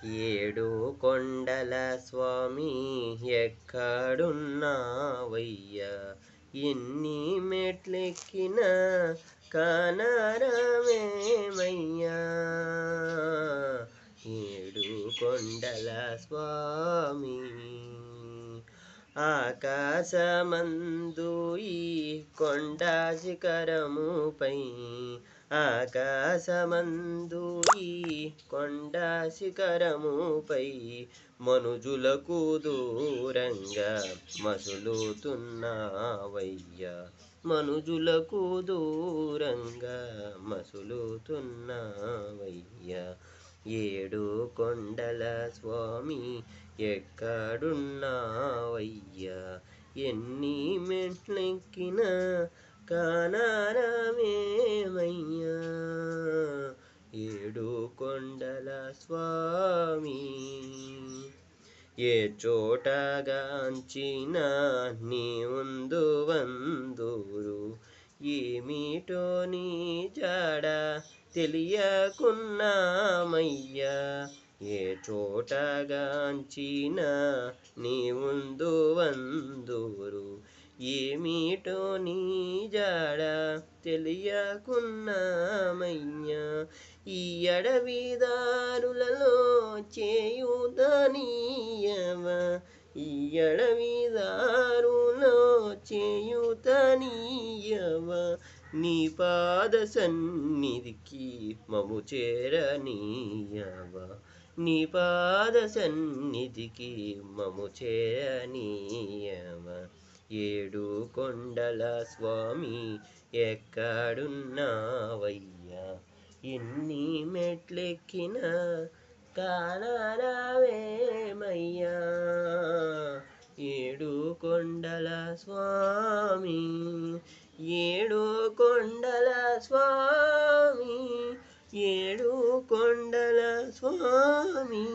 ఏడు కొండల స్వామి ఎక్కడున్నావయ్యా, ఎన్ని మెట్లెక్కినా కానరావేమయ్యా. ఏడు కొండల స్వామి ఆకాశమందు ఈ కొండ శిఖరముపై, ఆకాశమందు ఈ కొండ శిఖరముపై మనుజులకు దూరంగా మసులుతున్నావయ్యా, మనుజులకు దూరంగా మసులుతున్నావయ్యా. ఏడు కొండల స్వామి ఎక్కడున్నావయ్యా, ఎన్ని మెట్లెక్కినా కానరావేమయ్యా. ఏడు కొండల స్వామి ఏ చోటగాంచినా నీ ముందు వందూరు, ఏమిటో నీ జాడ తెలియకున్నామయ్యా. ఏ చోటగాంచినా నీ ముందు వందూరు, ఏమిటో నీ జాడ తెలియకున్నామయ్యా. ఈ అడవి దారులలో చేయుతనీయవా, ఈ అడవి దారులో చేయుతనీయవా. నీ పాద సన్నిధికి మము చేరనీయవా, నీ పాద సన్నిధికి మము చేరనీయవా. ఏడు కొండల స్వామి ఎక్కడున్నావయ్యా, ఎన్ని మెట్లెక్కినా కానరావేమయ్యా. ఏడు కొండల స్వామి, ఏడు కొండల స్వామి, ఏడు కొండల స్వామి.